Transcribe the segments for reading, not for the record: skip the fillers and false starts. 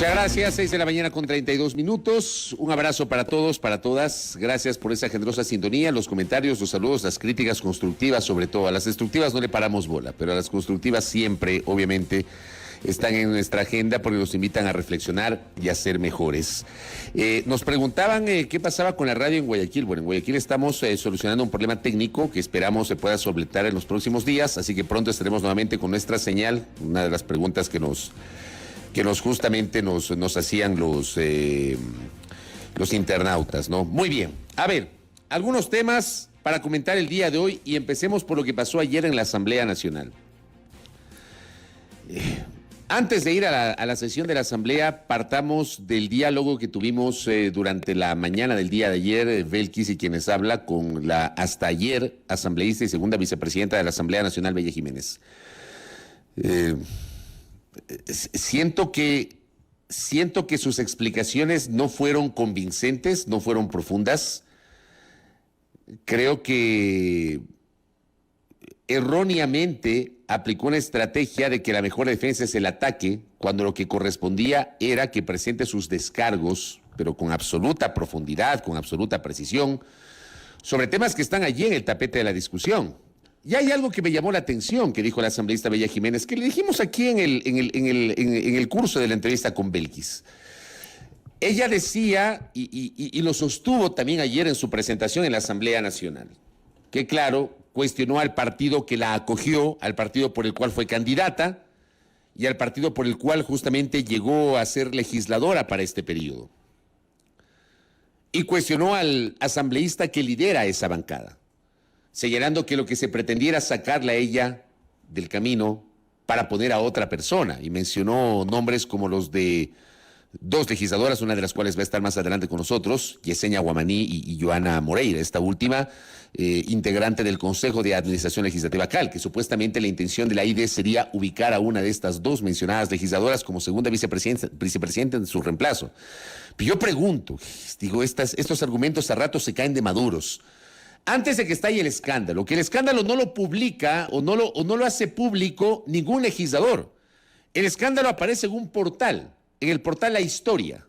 Muchas gracias, 6 de la mañana con 32 minutos. Un abrazo para todos, para todas. Gracias por esa generosa sintonía, los comentarios, los saludos, las críticas constructivas, sobre todo. A las destructivas no le paramos bola, pero a las constructivas siempre, obviamente, están en nuestra agenda porque nos invitan a reflexionar y a ser mejores. Nos preguntaban qué pasaba con la radio en Guayaquil. Bueno, en Guayaquil estamos solucionando un problema técnico que esperamos se pueda solventar en los próximos días, así que pronto estaremos nuevamente con nuestra señal. Una de las preguntas que justamente nos hacían los internautas, ¿no? Muy bien. A ver, algunos temas para comentar el día de hoy y empecemos por lo que pasó ayer en la Asamblea Nacional. Antes de ir a la sesión de la Asamblea, partamos del diálogo que tuvimos durante la mañana del día de ayer, Belkis y quienes habla, con la hasta ayer asambleísta y segunda vicepresidenta de la Asamblea Nacional, Bella Jiménez. Siento que sus explicaciones no fueron convincentes, no fueron profundas. Creo que erróneamente aplicó una estrategia de que la mejor defensa es el ataque, cuando lo que correspondía era que presente sus descargos, pero con absoluta profundidad, con absoluta precisión, sobre temas que están allí en el tapete de la discusión. Y hay algo que me llamó la atención que dijo la asambleísta Bella Jiménez, que le dijimos aquí en el curso de la entrevista con Belkis. Ella decía, y lo sostuvo también ayer en su presentación en la Asamblea Nacional, que claro, cuestionó al partido que la acogió, al partido por el cual fue candidata y al partido por el cual justamente llegó a ser legisladora para este periodo. Y cuestionó al asambleísta que lidera esa bancada, señalando que lo que se pretendiera era sacarla a ella del camino para poner a otra persona, y mencionó nombres como los de dos legisladoras, una de las cuales va a estar más adelante con nosotros, Yesenia Guamaní y Joana Moreira, esta última integrante del Consejo de Administración Legislativa CAL, que supuestamente la intención de la ID sería ubicar a una de estas dos mencionadas legisladoras como segunda vicepresidenta en su reemplazo. Pero yo pregunto, digo, estos argumentos a ratos se caen de maduros. Antes de que estalle el escándalo, que el escándalo no lo publica o no lo hace público ningún legislador. El escándalo aparece en un portal, en el portal La Historia.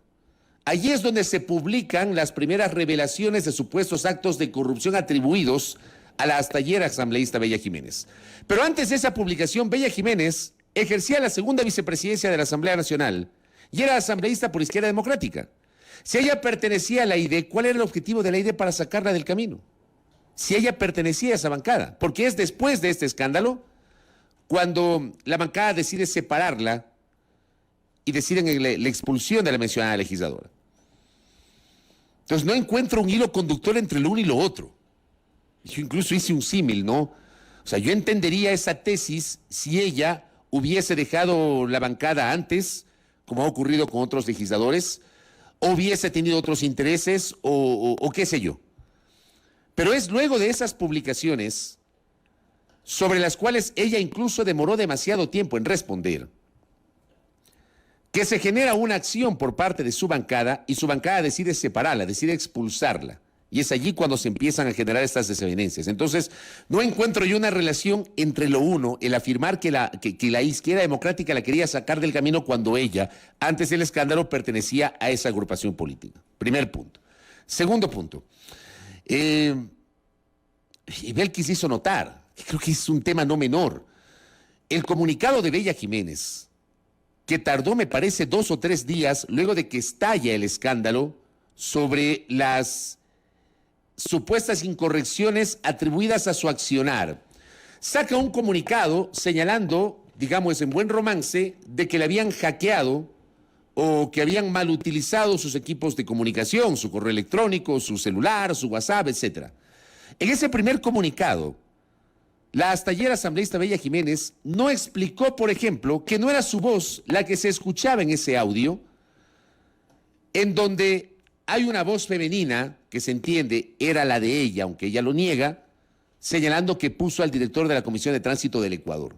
Allí es donde se publican las primeras revelaciones de supuestos actos de corrupción atribuidos a la hasta ayer asambleísta Bella Jiménez. Pero antes de esa publicación, Bella Jiménez ejercía la segunda vicepresidencia de la Asamblea Nacional y era asambleísta por Izquierda Democrática. Si ella pertenecía a la ID, ¿cuál era el objetivo de la ID para sacarla del camino? Si ella pertenecía a esa bancada, porque es después de este escándalo cuando la bancada decide separarla y deciden la expulsión de la mencionada legisladora. Entonces no encuentro un hilo conductor entre lo uno y lo otro. Yo incluso hice un símil, ¿no? O sea, yo entendería esa tesis si ella hubiese dejado la bancada antes, como ha ocurrido con otros legisladores, o hubiese tenido otros intereses, o qué sé yo. Pero es luego de esas publicaciones, sobre las cuales ella incluso demoró demasiado tiempo en responder, que se genera una acción por parte de su bancada y su bancada decide separarla, decide expulsarla. Y es allí cuando se empiezan a generar estas desavenencias. Entonces, no encuentro yo una relación entre lo uno, el afirmar que la Izquierda Democrática la quería sacar del camino cuando ella, antes del escándalo, pertenecía a esa agrupación política. Primer punto. Segundo punto. Y Belkis hizo notar, que creo que es un tema no menor, el comunicado de Bella Jiménez, que tardó, me parece, 2 o 3 días luego de que estalla el escándalo sobre las supuestas incorrecciones atribuidas a su accionar. Saca un comunicado señalando, digamos en buen romance, de que le habían hackeado o que habían mal utilizado sus equipos de comunicación, su correo electrónico, su celular, su WhatsApp, etc. En ese primer comunicado, la hasta ayer asambleísta Bella Jiménez no explicó, por ejemplo, que no era su voz la que se escuchaba en ese audio, en donde hay una voz femenina que se entiende era la de ella, aunque ella lo niega, señalando que puso al director de la Comisión de Tránsito del Ecuador.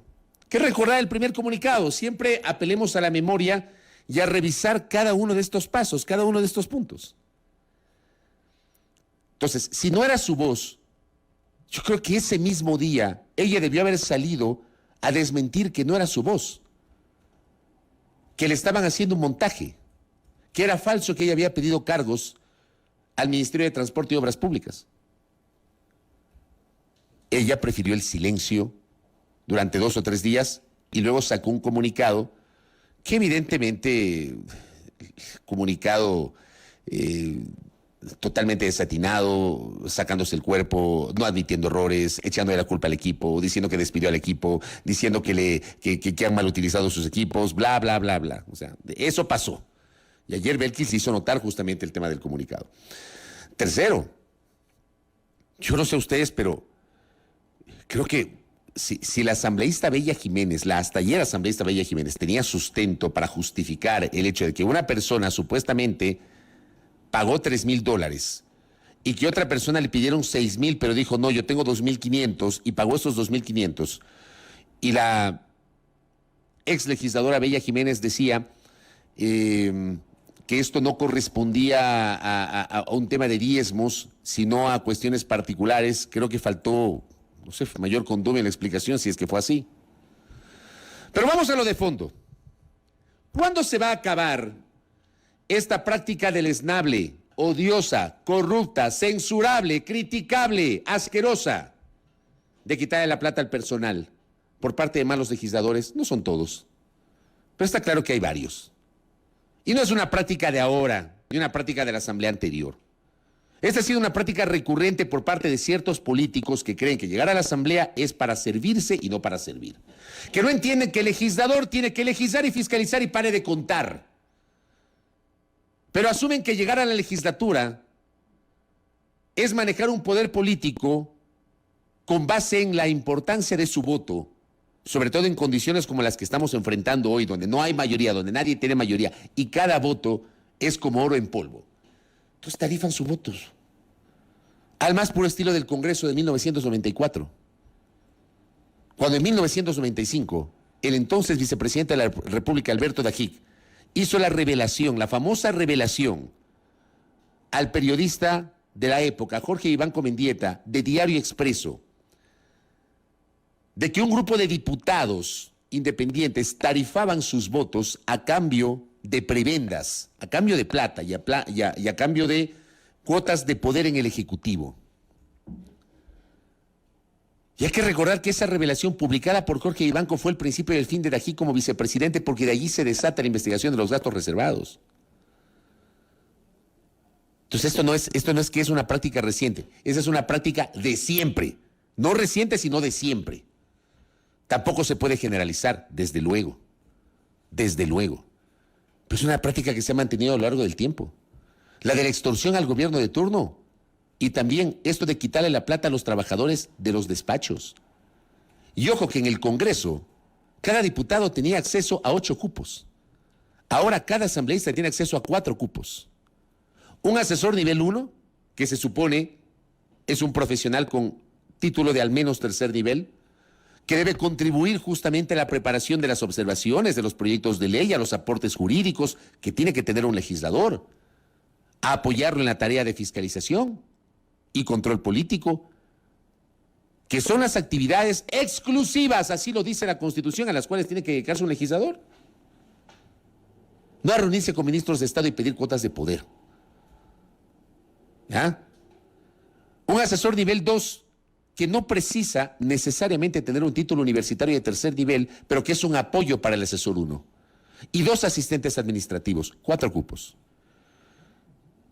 Que recordar el primer comunicado, siempre apelemos a la memoria y a revisar cada uno de estos pasos, cada uno de estos puntos. Entonces, si no era su voz, yo creo que ese mismo día ella debió haber salido a desmentir que no era su voz, que le estaban haciendo un montaje, que era falso que ella había pedido cargos al Ministerio de Transporte y Obras Públicas. Ella prefirió el silencio durante 2 o 3 días y luego sacó un comunicado que evidentemente, comunicado totalmente desatinado, sacándose el cuerpo, no admitiendo errores, echándole la culpa al equipo, diciendo que despidió al equipo, diciendo que han mal utilizado sus equipos, bla, bla, bla, bla. O sea, eso pasó. Y ayer Belkis hizo notar justamente el tema del comunicado. Tercero, yo no sé ustedes, pero creo que si la asambleísta Bella Jiménez, la hasta ayer asambleísta Bella Jiménez, tenía sustento para justificar el hecho de que una persona supuestamente pagó $3,000 y que otra persona le pidieron 6,000, pero dijo, no, yo tengo 2,500 y pagó esos 2,500. Y la ex legisladora Bella Jiménez decía que esto no correspondía a un tema de diezmos, sino a cuestiones particulares. Creo que faltó, no sé, mayor condumio en la explicación, si es que fue así. Pero vamos a lo de fondo. ¿Cuándo se va a acabar esta práctica deleznable, odiosa, corrupta, censurable, criticable, asquerosa, de quitarle la plata al personal por parte de malos legisladores? No son todos, pero está claro que hay varios. Y no es una práctica de ahora, ni una práctica de la asamblea anterior. Esta ha sido una práctica recurrente por parte de ciertos políticos que creen que llegar a la asamblea es para servirse y no para servir. Que no entienden que el legislador tiene que legislar y fiscalizar y pare de contar. Pero asumen que llegar a la legislatura es manejar un poder político con base en la importancia de su voto, sobre todo en condiciones como las que estamos enfrentando hoy, donde no hay mayoría, donde nadie tiene mayoría, y cada voto es como oro en polvo. Entonces tarifan sus votos al más puro estilo del Congreso de 1994. Cuando en 1995, el entonces vicepresidente de la República, Alberto Dajic, hizo la revelación, la famosa revelación, al periodista de la época, Jorge Iván Comendieta, de Diario Expreso, de que un grupo de diputados independientes tarifaban sus votos a cambio de prebendas, a cambio de plata y a cambio de cuotas de poder en el Ejecutivo. Y hay que recordar que esa revelación publicada por Jorge Ivanco fue el principio del fin de Dajic como vicepresidente, porque de allí se desata la investigación de los gastos reservados. Entonces esto no es que es una práctica reciente, esa es una práctica de siempre, no reciente sino de siempre. Tampoco se puede generalizar, desde luego, pero es una práctica que se ha mantenido a lo largo del tiempo. La de la extorsión al gobierno de turno y también esto de quitarle la plata a los trabajadores de los despachos. Y ojo que en el Congreso cada diputado tenía acceso a 8 cupos. Ahora cada asambleísta tiene acceso a 4 cupos. Un asesor nivel 1, que se supone es un profesional con título de al menos 3er nivel, que debe contribuir justamente a la preparación de las observaciones de los proyectos de ley, a los aportes jurídicos que tiene que tener un legislador, a apoyarlo en la tarea de fiscalización y control político, que son las actividades exclusivas, así lo dice la Constitución, a las cuales tiene que dedicarse un legislador. No a reunirse con ministros de Estado y pedir cuotas de poder. ¿Ya? Un asesor nivel 2 que no precisa necesariamente tener un título universitario de 3er nivel, pero que es un apoyo para el asesor 1. Y 2 asistentes administrativos, 4 cupos.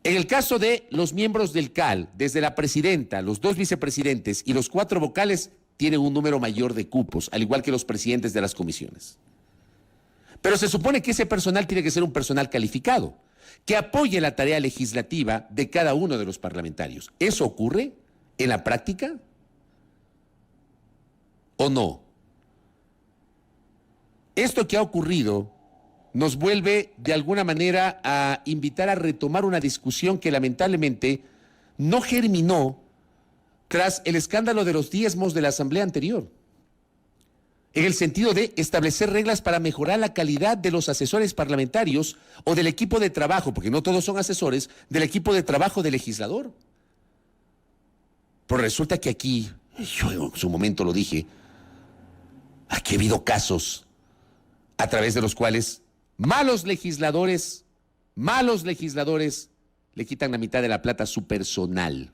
En el caso de los miembros del CAL, desde la presidenta, los 2 vicepresidentes y los 4 vocales, tienen un número mayor de cupos, al igual que los presidentes de las comisiones. Pero se supone que ese personal tiene que ser un personal calificado, que apoye la tarea legislativa de cada uno de los parlamentarios. ¿Eso ocurre en la práctica? ¿O no? Esto que ha ocurrido nos vuelve de alguna manera a invitar a retomar una discusión que lamentablemente no germinó tras el escándalo de los diezmos de la asamblea anterior, en el sentido de establecer reglas para mejorar la calidad de los asesores parlamentarios o del equipo de trabajo, porque no todos son asesores, del equipo de trabajo del legislador. Pero resulta que aquí, yo en su momento lo dije, aquí ha habido casos a través de los cuales malos legisladores malos legisladores le quitan la mitad de la plata a su personal,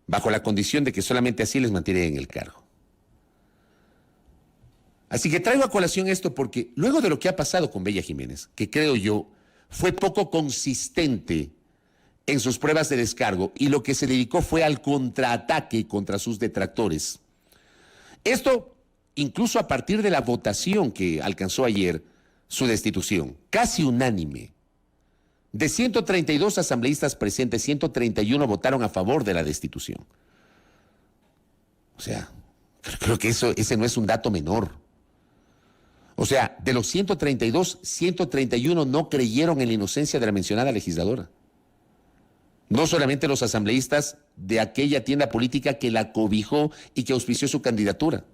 bajo la condición de que solamente así les mantienen en el cargo. Así que traigo a colación esto porque luego de lo que ha pasado con Bella Jiménez, que creo yo fue poco consistente en sus pruebas de descargo y lo que se dedicó fue al contraataque contra sus detractores. Esto incluso a partir de la votación que alcanzó ayer su destitución, casi unánime. De 132 asambleístas presentes, 131 votaron a favor de la destitución. O sea, creo que ese no es un dato menor. O sea, de los 132, 131 no creyeron en la inocencia de la mencionada legisladora. No solamente los asambleístas de aquella tienda política que la cobijó y que auspició su candidatura,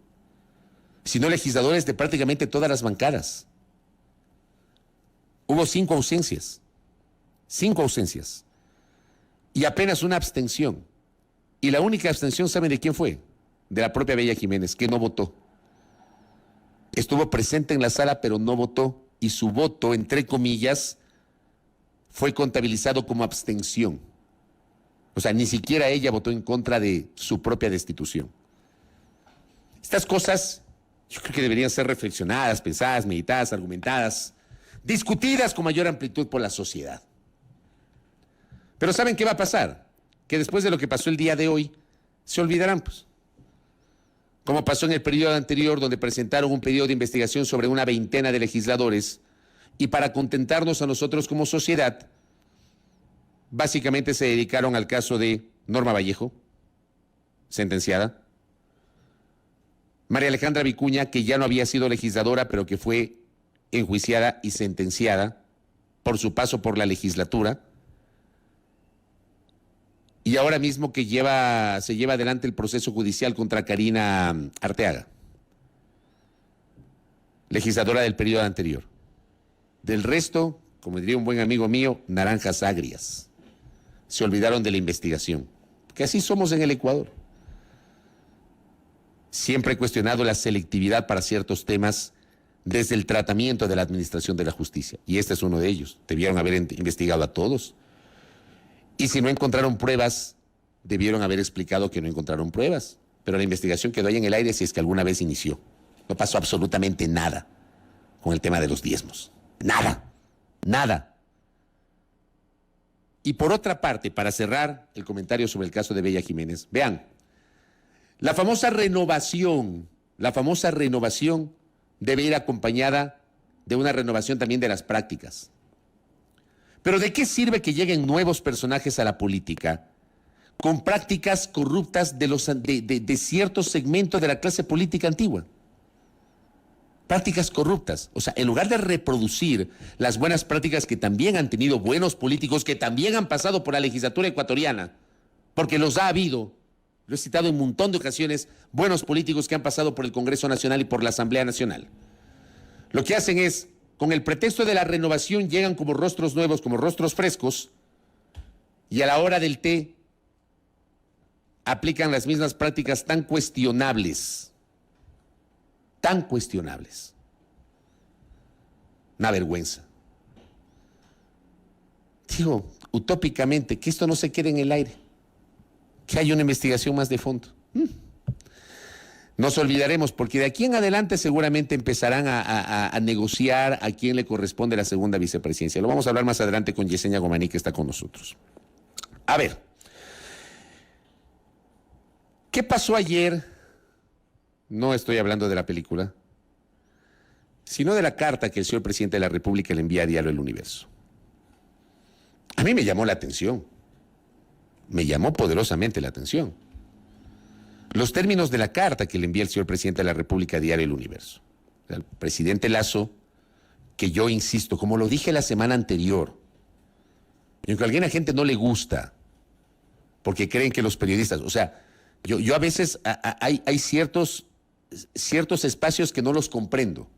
sino legisladores de prácticamente todas las bancadas. Hubo 5 ausencias. 5 ausencias. Y apenas una abstención. Y la única abstención, ¿saben de quién fue? De la propia Bella Jiménez, que no votó. Estuvo presente en la sala, pero no votó. Y su voto, entre comillas, fue contabilizado como abstención. O sea, ni siquiera ella votó en contra de su propia destitución. Estas cosas yo creo que deberían ser reflexionadas, pensadas, meditadas, argumentadas, discutidas con mayor amplitud por la sociedad. Pero ¿saben qué va a pasar? Que después de lo que pasó el día de hoy, se olvidarán, pues. Como pasó en el periodo anterior, donde presentaron un pedido de investigación sobre una veintena de legisladores, y para contentarnos a nosotros como sociedad, básicamente se dedicaron al caso de Norma Vallejo, sentenciada, María Alejandra Vicuña, que ya no había sido legisladora, pero que fue enjuiciada y sentenciada por su paso por la legislatura, y ahora mismo que se lleva adelante el proceso judicial contra Karina Arteaga, legisladora del periodo anterior. Del resto, como diría un buen amigo mío, naranjas agrias. Se olvidaron de la investigación, que así somos en el Ecuador. Siempre he cuestionado la selectividad para ciertos temas desde el tratamiento de la administración de la justicia, y este es uno de ellos. Debieron haber investigado a todos. Y si no encontraron pruebas, debieron haber explicado que no encontraron pruebas. Pero la investigación quedó ahí en el aire si es que alguna vez inició. No pasó absolutamente nada con el tema de los diezmos. Nada, nada. Y por otra parte, para cerrar el comentario sobre el caso de Bella Jiménez, vean, la famosa renovación debe ir acompañada de una renovación también de las prácticas. Pero ¿de qué sirve que lleguen nuevos personajes a la política con prácticas corruptas de ciertos segmentos de la clase política antigua? Prácticas corruptas. O sea, en lugar de reproducir las buenas prácticas que también han tenido buenos políticos, que también han pasado por la legislatura ecuatoriana, porque los ha habido, lo he citado en un montón de ocasiones, buenos políticos que han pasado por el Congreso Nacional y por la Asamblea Nacional. Lo que hacen es, con el pretexto de la renovación, llegan como rostros nuevos, como rostros frescos, y a la hora del té aplican las mismas prácticas tan cuestionables. Tan cuestionables. Una vergüenza. Digo, utópicamente, que esto no se quede en el aire, que haya una investigación más de fondo. Nos olvidaremos, porque de aquí en adelante seguramente empezarán a negociar a quién le corresponde la segunda vicepresidencia. Lo vamos a hablar más adelante con Yesenia Gomaní, que está con nosotros. A ver, ¿qué pasó ayer? No estoy hablando de la película, sino de la carta que el señor presidente de la República le envía a Diario El Universo. A mí me llamó la atención, me llamó poderosamente la atención los términos de la carta que le envía el señor presidente de la República a Diario El Universo. El presidente Lasso, que yo insisto, como lo dije la semana anterior, y aunque a alguna gente no le gusta, porque creen que los periodistas, o sea, yo a veces hay ciertos espacios que no los comprendo.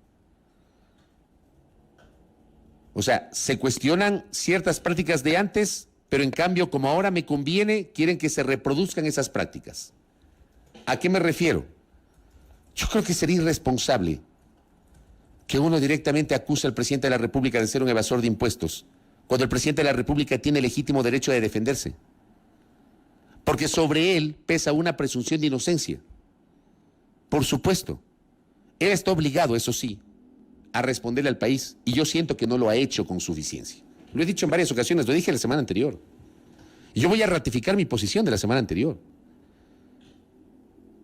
O sea, se cuestionan ciertas prácticas de antes, pero en cambio, como ahora me conviene, quieren que se reproduzcan esas prácticas. ¿A qué me refiero? Yo creo que sería irresponsable que uno directamente acusa al presidente de la República de ser un evasor de impuestos, cuando el presidente de la República tiene legítimo derecho de defenderse? Porque sobre él pesa una presunción de inocencia. Por supuesto, él está obligado, eso sí, a responderle al país, y yo siento que no lo ha hecho con suficiencia. Lo he dicho en varias ocasiones, lo dije la semana anterior. Y yo voy a ratificar mi posición de la semana anterior.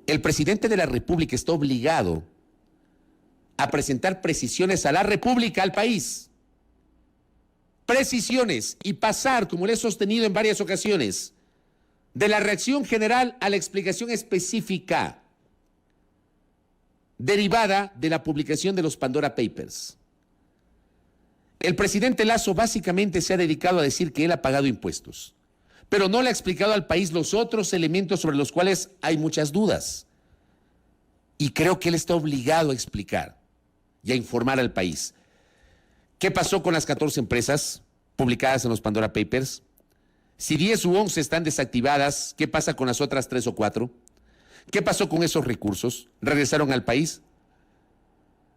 El presidente de la República está obligado a presentar precisiones a la República, al país. Precisiones, y pasar, como le he sostenido en varias ocasiones, de la reacción general a la explicación específica derivada de la publicación de los Pandora Papers. El presidente Lasso básicamente se ha dedicado a decir que él ha pagado impuestos, pero no le ha explicado al país los otros elementos sobre los cuales hay muchas dudas. Y creo que él está obligado a explicar y a informar al país. ¿Qué pasó con las 14 empresas publicadas en los Pandora Papers? Si 10 u 11 están desactivadas, ¿qué pasa con las otras 3 o 4? ¿Qué pasó con esos recursos? ¿Regresaron al país?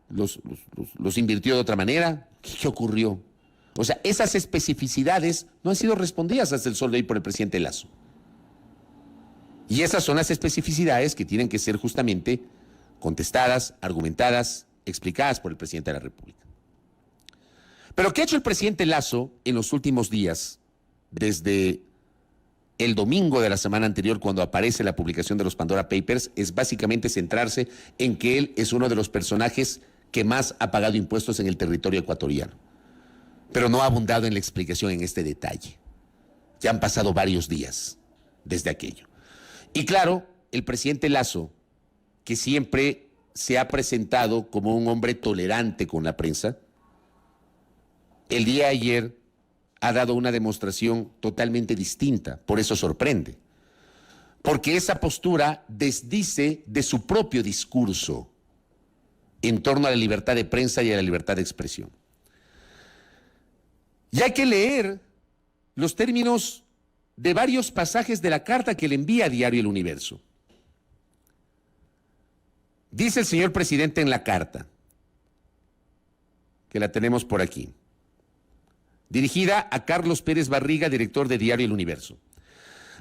¿Los invirtió de otra manera? ¿Qué ocurrió? O sea, esas especificidades no han sido respondidas hasta el sol de hoy por el presidente Lasso. Y esas son las especificidades que tienen que ser justamente contestadas, argumentadas, explicadas por el presidente de la República. Pero ¿qué ha hecho el presidente Lasso en los últimos días, desde el domingo de la semana anterior, cuando aparece la publicación de los Pandora Papers? Es básicamente centrarse en que él es uno de los personajes que más ha pagado impuestos en el territorio ecuatoriano. Pero no ha abundado en la explicación en este detalle. Ya han pasado varios días desde aquello. Y claro, el presidente Lasso, que siempre se ha presentado como un hombre tolerante con la prensa, el día de ayer ha dado una demostración totalmente distinta. Por eso sorprende. Porque esa postura desdice de su propio discurso en torno a la libertad de prensa y a la libertad de expresión. Y hay que leer los términos de varios pasajes de la carta que le envía a Diario El Universo. Dice el señor presidente en la carta, que la tenemos por aquí, dirigida a Carlos Pérez Barriga, director de Diario El Universo.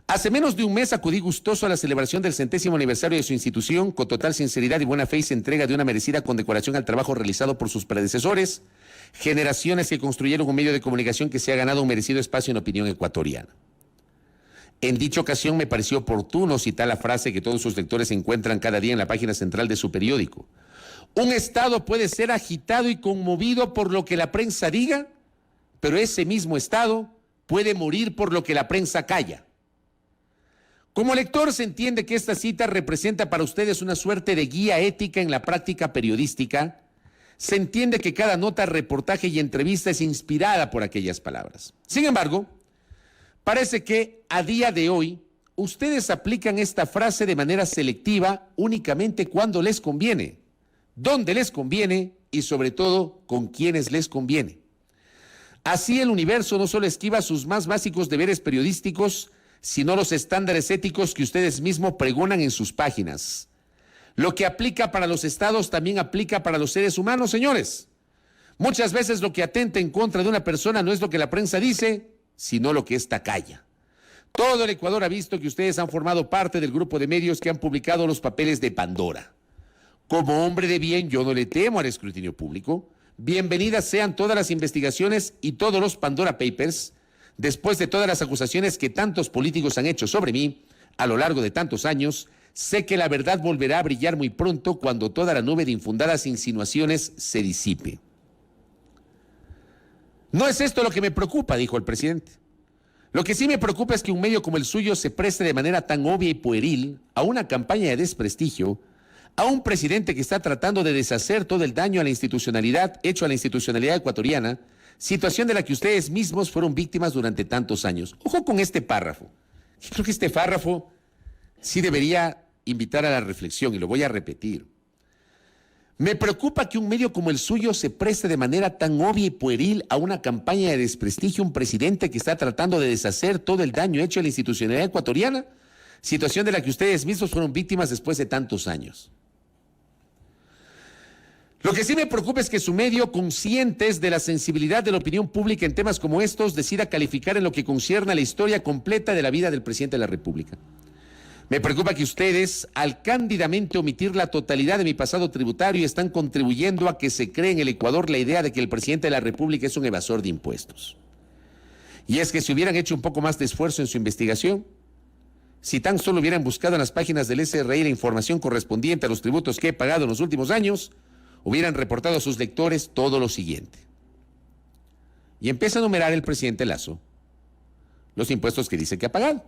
Hace menos de un mes acudí gustoso a la celebración del 100º aniversario de su institución. Con total sinceridad y buena fe se entrega de una merecida condecoración al trabajo realizado por sus predecesores, generaciones que construyeron un medio de comunicación que se ha ganado un merecido espacio en opinión ecuatoriana. En dicha ocasión me pareció oportuno citar la frase que todos sus lectores encuentran cada día en la página central de su periódico. Un Estado puede ser agitado y conmovido por lo que la prensa diga, pero ese mismo Estado puede morir por lo que la prensa calla. Como lector se entiende que esta cita representa para ustedes una suerte de guía ética en la práctica periodística. Se entiende que cada nota, reportaje y entrevista es inspirada por aquellas palabras. Sin embargo, parece que a día de hoy ustedes aplican esta frase de manera selectiva únicamente cuando les conviene, donde les conviene y sobre todo con quienes les conviene. Así el Universo no solo esquiva sus más básicos deberes periodísticos, sino los estándares éticos que ustedes mismos pregonan en sus páginas. Lo que aplica para los estados también aplica para los seres humanos, señores. Muchas veces lo que atenta en contra de una persona no es lo que la prensa dice, sino lo que ésta calla. Todo el Ecuador ha visto que ustedes han formado parte del grupo de medios que han publicado los papeles de Pandora. Como hombre de bien, yo no le temo al escrutinio público. Bienvenidas sean todas las investigaciones y todos los Pandora Papers. Después de todas las acusaciones que tantos políticos han hecho sobre mí a lo largo de tantos años, sé que la verdad volverá a brillar muy pronto cuando toda la nube de infundadas insinuaciones se disipe. No es esto lo que me preocupa, dijo el presidente. Lo que sí me preocupa es que un medio como el suyo se preste de manera tan obvia y pueril a una campaña de desprestigio a un presidente que está tratando de deshacer todo el daño a la institucionalidad hecho a la institucionalidad ecuatoriana, situación de la que ustedes mismos fueron víctimas durante tantos años. Ojo con este párrafo. Yo creo que este párrafo sí debería invitar a la reflexión y lo voy a repetir. Me preocupa que un medio como el suyo se preste de manera tan obvia y pueril a una campaña de desprestigio a un presidente que está tratando de deshacer todo el daño hecho a la institucionalidad ecuatoriana, situación de la que ustedes mismos fueron víctimas después de tantos años. Lo que sí me preocupa es que su medio, conscientes de la sensibilidad de la opinión pública en temas como estos, decida calificar en lo que concierne a la historia completa de la vida del presidente de la República. Me preocupa que ustedes, al cándidamente omitir la totalidad de mi pasado tributario, están contribuyendo a que se cree en el Ecuador la idea de que el presidente de la República es un evasor de impuestos. Y es que si hubieran hecho un poco más de esfuerzo en su investigación, si tan solo hubieran buscado en las páginas del SRI la información correspondiente a los tributos que he pagado en los últimos años, hubieran reportado a sus lectores todo lo siguiente. Y empieza a enumerar el presidente Lasso los impuestos que dice que ha pagado.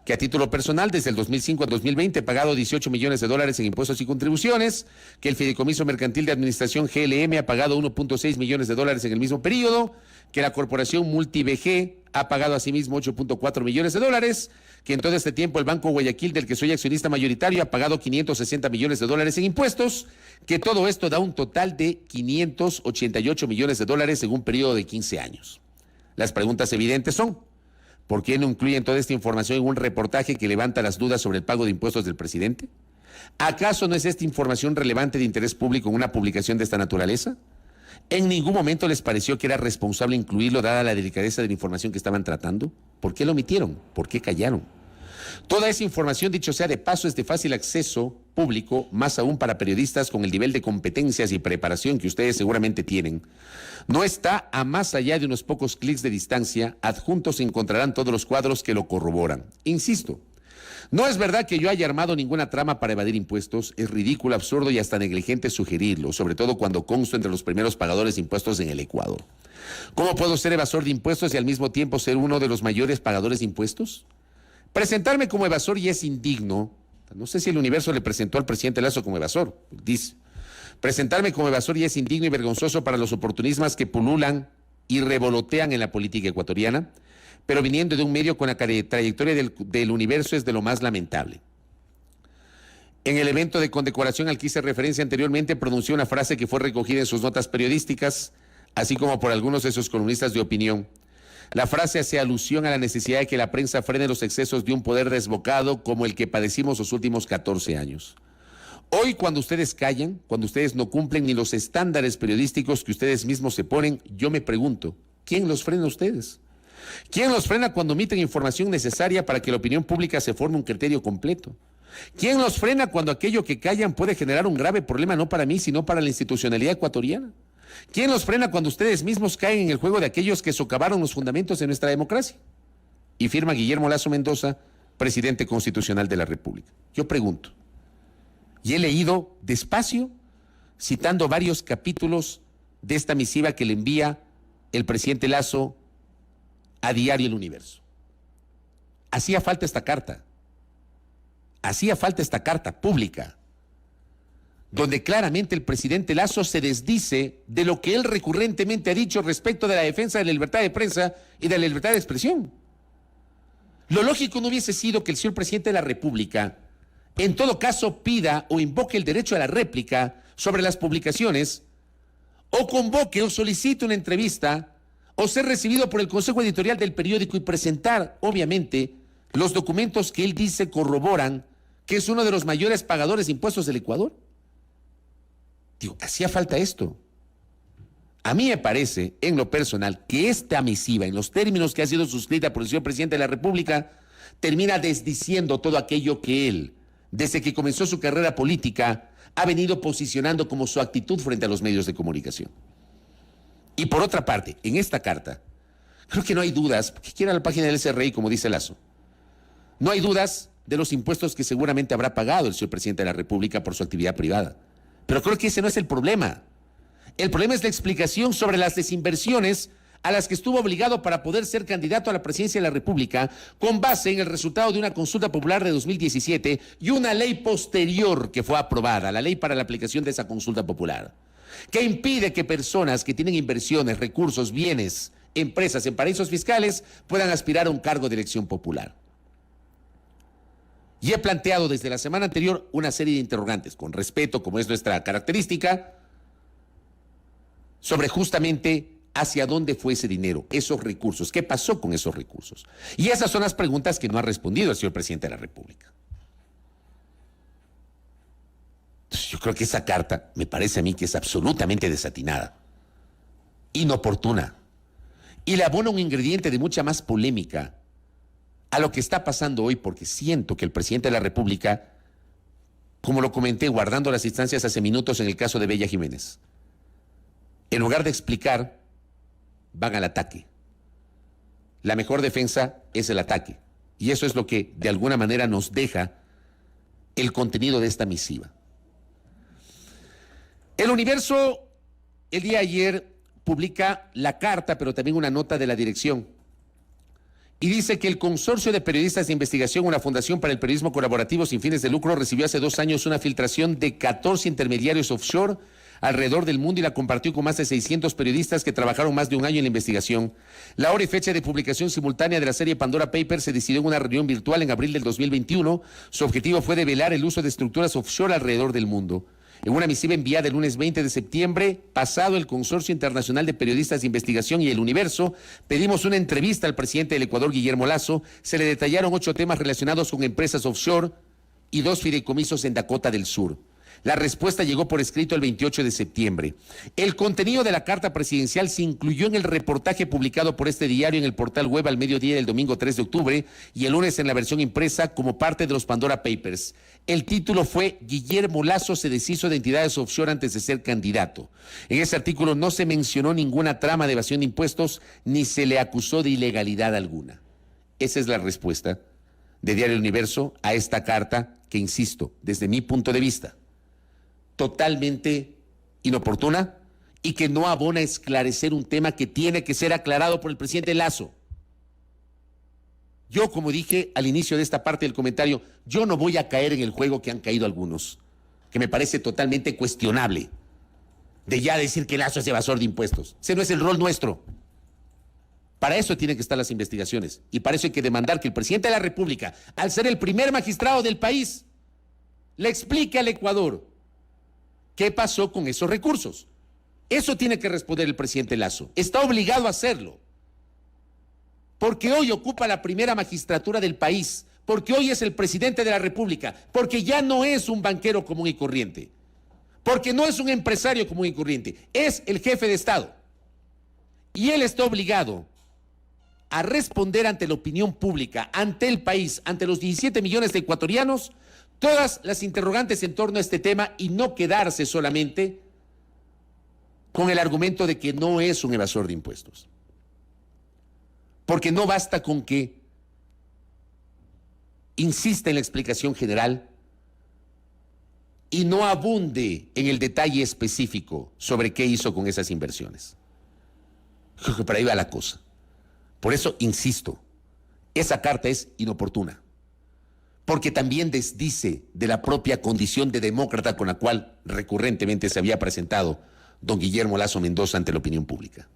Que a título personal, desde el 2005 al 2020, ha pagado 18 millones de dólares en impuestos y contribuciones, que el Fideicomiso Mercantil de Administración GLM ha pagado 1.6 millones de dólares en el mismo periodo, que la Corporación MultiBG ha pagado asimismo 8.4 millones de dólares, que en todo este tiempo el Banco Guayaquil, del que soy accionista mayoritario, ha pagado 560 millones de dólares en impuestos, que todo esto da un total de 588 millones de dólares en un periodo de 15 años. Las preguntas evidentes son: ¿por qué no incluyen toda esta información en un reportaje que levanta las dudas sobre el pago de impuestos del presidente? ¿Acaso no es esta información relevante de interés público en una publicación de esta naturaleza? ¿En ningún momento les pareció que era responsable incluirlo dada la delicadeza de la información que estaban tratando? ¿Por qué lo omitieron? ¿Por qué callaron? Toda esa información, dicho sea de paso, es de fácil acceso público, más aún para periodistas con el nivel de competencias y preparación que ustedes seguramente tienen. No está a más allá de unos pocos clics de distancia. Adjuntos se encontrarán todos los cuadros que lo corroboran. Insisto, no es verdad que yo haya armado ninguna trama para evadir impuestos. Es ridículo, absurdo y hasta negligente sugerirlo, sobre todo cuando consto entre los primeros pagadores de impuestos en el Ecuador. ¿Cómo puedo ser evasor de impuestos y al mismo tiempo ser uno de los mayores pagadores de impuestos? Presentarme como evasor ya es indigno. No sé si el universo le presentó al presidente Lasso como evasor, dice. Presentarme como evasor ya es indigno y vergonzoso para los oportunistas que pululan y revolotean en la política ecuatoriana, pero viniendo de un medio con la trayectoria del universo es de lo más lamentable. En el evento de condecoración al que hice referencia anteriormente, pronunció una frase que fue recogida en sus notas periodísticas, así como por algunos de sus columnistas de opinión. La frase hace alusión a la necesidad de que la prensa frene los excesos de un poder desbocado como el que padecimos los últimos 14 años. Hoy, cuando ustedes callan, cuando ustedes no cumplen ni los estándares periodísticos que ustedes mismos se ponen, yo me pregunto, ¿quién los frena a ustedes? ¿Quién los frena cuando omiten información necesaria para que la opinión pública se forme un criterio completo? ¿Quién los frena cuando aquello que callan puede generar un grave problema no para mí, sino para la institucionalidad ecuatoriana? ¿Quién los frena cuando ustedes mismos caen en el juego de aquellos que socavaron los fundamentos de nuestra democracia? Y firma Guillermo Lasso Mendoza, presidente constitucional de la República. Yo pregunto, y he leído despacio, citando varios capítulos de esta misiva que le envía el presidente Lasso a Diario El Universo. Hacía falta esta carta pública, donde claramente el presidente Lasso se desdice de lo que él recurrentemente ha dicho respecto de la defensa de la libertad de prensa y de la libertad de expresión. Lo lógico no hubiese sido que el señor presidente de la República, en todo caso, pida o invoque el derecho a la réplica sobre las publicaciones, o convoque o solicite una entrevista, o ser recibido por el consejo editorial del periódico y presentar, obviamente, los documentos que él dice corroboran que es uno de los mayores pagadores de impuestos del Ecuador. Digo, hacía falta esto. A mí me parece, en lo personal, que esta misiva, en los términos que ha sido suscrita por el señor presidente de la República, termina desdiciendo todo aquello que él, desde que comenzó su carrera política, ha venido posicionando como su actitud frente a los medios de comunicación. Y por otra parte, en esta carta, creo que no hay dudas, porque quiera la página del SRI, como dice Lasso, no hay dudas de los impuestos que seguramente habrá pagado el señor presidente de la República por su actividad privada. Pero creo que ese no es el problema. El problema es la explicación sobre las desinversiones a las que estuvo obligado para poder ser candidato a la presidencia de la República con base en el resultado de una consulta popular de 2017 y una ley posterior que fue aprobada, la ley para la aplicación de esa consulta popular, que impide que personas que tienen inversiones, recursos, bienes, empresas en paraísos fiscales puedan aspirar a un cargo de elección popular. Y he planteado desde la semana anterior una serie de interrogantes, con respeto, como es nuestra característica, sobre justamente hacia dónde fue ese dinero, esos recursos, qué pasó con esos recursos. Y esas son las preguntas que no ha respondido el señor presidente de la República. Entonces, yo creo que esa carta me parece a mí que es absolutamente desatinada, inoportuna, y le abona un ingrediente de mucha más polémica a lo que está pasando hoy, porque siento que el presidente de la República, como lo comenté guardando las instancias hace minutos en el caso de Bella Jiménez, en lugar de explicar, van al ataque. La mejor defensa es el ataque, y eso es lo que de alguna manera nos deja el contenido de esta misiva. El Universo, el día de ayer, publica la carta, pero también una nota de la dirección. Y dice que el Consorcio de Periodistas de Investigación, una fundación para el periodismo colaborativo sin fines de lucro, recibió hace 2 años una filtración de 14 intermediarios offshore alrededor del mundo y la compartió con más de 600 periodistas que trabajaron más de un año en la investigación. La hora y fecha de publicación simultánea de la serie Pandora Papers se decidió en una reunión virtual en abril del 2021. Su objetivo fue develar el uso de estructuras offshore alrededor del mundo. En una misiva enviada el lunes 20 de septiembre pasado, el Consorcio Internacional de Periodistas de Investigación y El Universo pedimos una entrevista al presidente del Ecuador, Guillermo Lasso. Se le detallaron 8 temas relacionados con empresas offshore y 2 fideicomisos en Dakota del Sur. La respuesta llegó por escrito el 28 de septiembre. El contenido de la carta presidencial se incluyó en el reportaje publicado por este diario en el portal web al mediodía del domingo 3 de octubre y el lunes en la versión impresa como parte de los Pandora Papers. El título fue Guillermo Lasso se deshizo de entidades offshore antes de ser candidato. En ese artículo no se mencionó ninguna trama de evasión de impuestos ni se le acusó de ilegalidad alguna. Esa es la respuesta de Diario El Universo a esta carta que, insisto, desde mi punto de vista, totalmente inoportuna y que no abona a esclarecer un tema que tiene que ser aclarado por el presidente Lasso. Yo, como dije al inicio de esta parte del comentario, yo no voy a caer en el juego que han caído algunos, que me parece totalmente cuestionable, de ya decir que Lasso es evasor de impuestos. Ese no es el rol nuestro. Para eso tienen que estar las investigaciones y para eso hay que demandar que el presidente de la República, al ser el primer magistrado del país, le explique al Ecuador ¿qué pasó con esos recursos? Eso tiene que responder el presidente Lasso. Está obligado a hacerlo. Porque hoy ocupa la primera magistratura del país, porque hoy es el presidente de la República, porque ya no es un banquero común y corriente, porque no es un empresario común y corriente, es el jefe de Estado. Y él está obligado a responder ante la opinión pública, ante el país, ante los 17 millones de ecuatorianos, todas las interrogantes en torno a este tema y no quedarse solamente con el argumento de que no es un evasor de impuestos. Porque no basta con que insista en la explicación general y no abunde en el detalle específico sobre qué hizo con esas inversiones. Creo que por ahí va la cosa. Por eso insisto, esa carta es inoportuna. Porque también desdice de la propia condición de demócrata con la cual recurrentemente se había presentado don Guillermo Lasso Mendoza ante la opinión pública.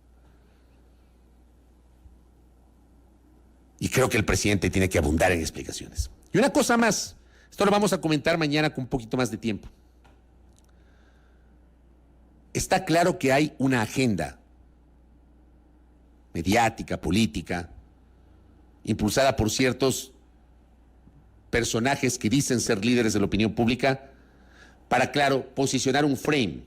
Y creo que el presidente tiene que abundar en explicaciones. Y una cosa más, esto lo vamos a comentar mañana con un poquito más de tiempo. Está claro que hay una agenda mediática, política, impulsada por ciertos personajes que dicen ser líderes de la opinión pública, para, claro, posicionar un frame.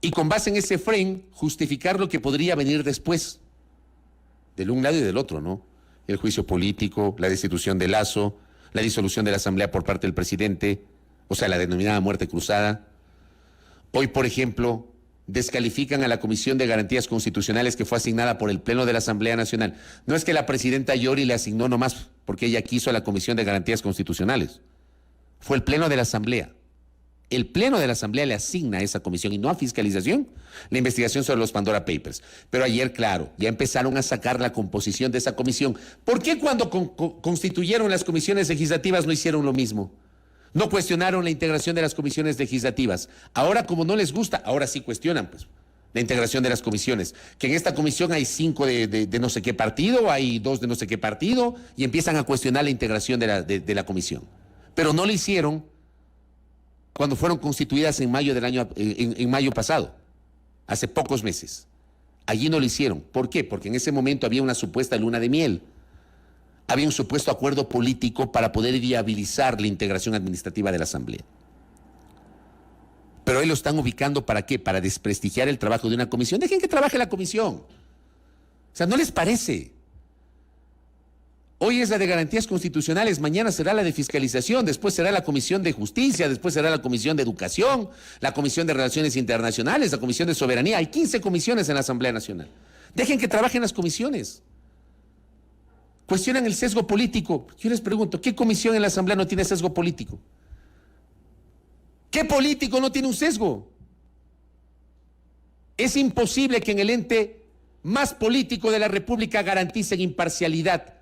Y con base en ese frame, justificar lo que podría venir después, del un lado y del otro, ¿no? El juicio político, la destitución de Lasso, la disolución de la Asamblea por parte del presidente, o sea, la denominada muerte cruzada. Hoy, por ejemplo, descalifican a la Comisión de Garantías Constitucionales que fue asignada por el Pleno de la Asamblea Nacional. No es que la presidenta Yori le asignó nomás porque ella quiso a la Comisión de Garantías Constitucionales. Fue el Pleno de la Asamblea. El Pleno de la Asamblea le asigna a esa comisión y no a fiscalización la investigación sobre los Pandora Papers. Pero ayer, claro, ya empezaron a sacar la composición de esa comisión. ¿Por qué cuando constituyeron las comisiones legislativas no hicieron lo mismo? No cuestionaron la integración de las comisiones legislativas. Ahora, como no les gusta, ahora sí cuestionan, pues, la integración de las comisiones. Que en esta comisión hay 5 de no sé qué partido, hay 2 de no sé qué partido, y empiezan a cuestionar la integración de la comisión. Pero no lo hicieron cuando fueron constituidas en mayo en mayo pasado, hace pocos meses. Allí no lo hicieron. ¿Por qué? Porque en ese momento había una supuesta luna de miel. Había un supuesto acuerdo político para poder viabilizar la integración administrativa de la Asamblea. Pero hoy lo están ubicando ¿para qué? Para desprestigiar el trabajo de una comisión. Dejen que trabaje la comisión. O sea, ¿no les parece? Hoy es la de garantías constitucionales, mañana será la de fiscalización, después será la Comisión de Justicia, después será la Comisión de Educación, la Comisión de Relaciones Internacionales, la Comisión de Soberanía. Hay 15 comisiones en la Asamblea Nacional. Dejen que trabajen las comisiones. Cuestionan el sesgo político. Yo les pregunto, ¿qué comisión en la Asamblea no tiene sesgo político? ¿Qué político no tiene un sesgo? Es imposible que en el ente más político de la República garanticen imparcialidad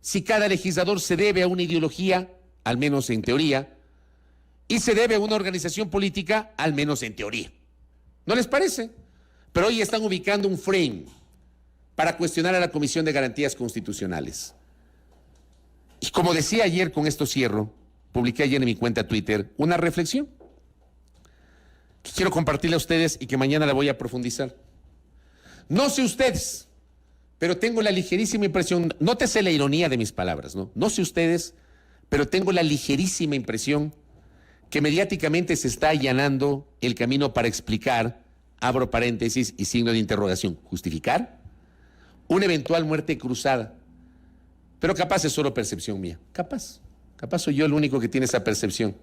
si cada legislador se debe a una ideología, al menos en teoría, y se debe a una organización política, al menos en teoría. ¿No les parece? Pero hoy están ubicando un frame para cuestionar a la Comisión de Garantías Constitucionales. Y como decía ayer, con esto cierro, publiqué ayer en mi cuenta Twitter una reflexión que quiero compartirle a ustedes y que mañana la voy a profundizar. No sé ustedes, pero tengo la ligerísima impresión, nótese la ironía de mis palabras, ¿no? No sé ustedes, pero tengo la ligerísima impresión que mediáticamente se está allanando el camino para explicar, abro paréntesis y signo de interrogación, justificar una eventual muerte cruzada. Pero capaz es solo percepción mía, capaz soy yo el único que tiene esa percepción.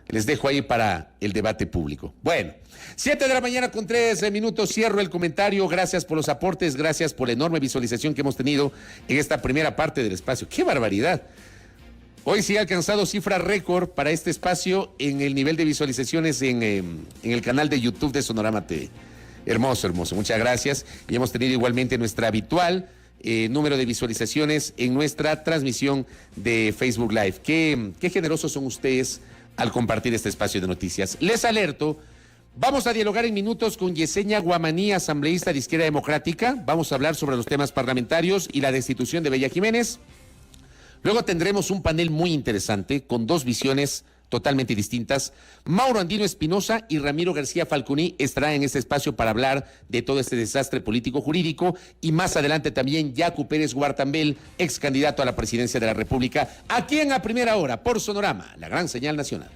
Les dejo ahí para el debate público. Bueno, 7 de la mañana con 3 minutos, cierro el comentario. Gracias por los aportes, gracias por la enorme visualización que hemos tenido en esta primera parte del espacio. ¡Qué barbaridad! Hoy sí ha alcanzado cifra récord para este espacio en el nivel de visualizaciones en el canal de YouTube de Sonorama TV. Hermoso, hermoso. Muchas gracias. Y hemos tenido igualmente nuestra habitual número de visualizaciones en nuestra transmisión de Facebook Live. Qué generosos son ustedes al compartir este espacio de noticias. Les alerto, vamos a dialogar en minutos con Yesenia Guamaní, asambleísta de Izquierda Democrática. Vamos a hablar sobre los temas parlamentarios y la destitución de Bella Jiménez. Luego tendremos un panel muy interesante con dos visiones totalmente distintas. Mauro Andino Espinosa y Ramiro García Falconi estarán en este espacio para hablar de todo este desastre político-jurídico, y más adelante también Yacu Pérez Guartambel, ex candidato a la presidencia de la República, aquí en A Primera Hora por Sonorama, la gran señal nacional.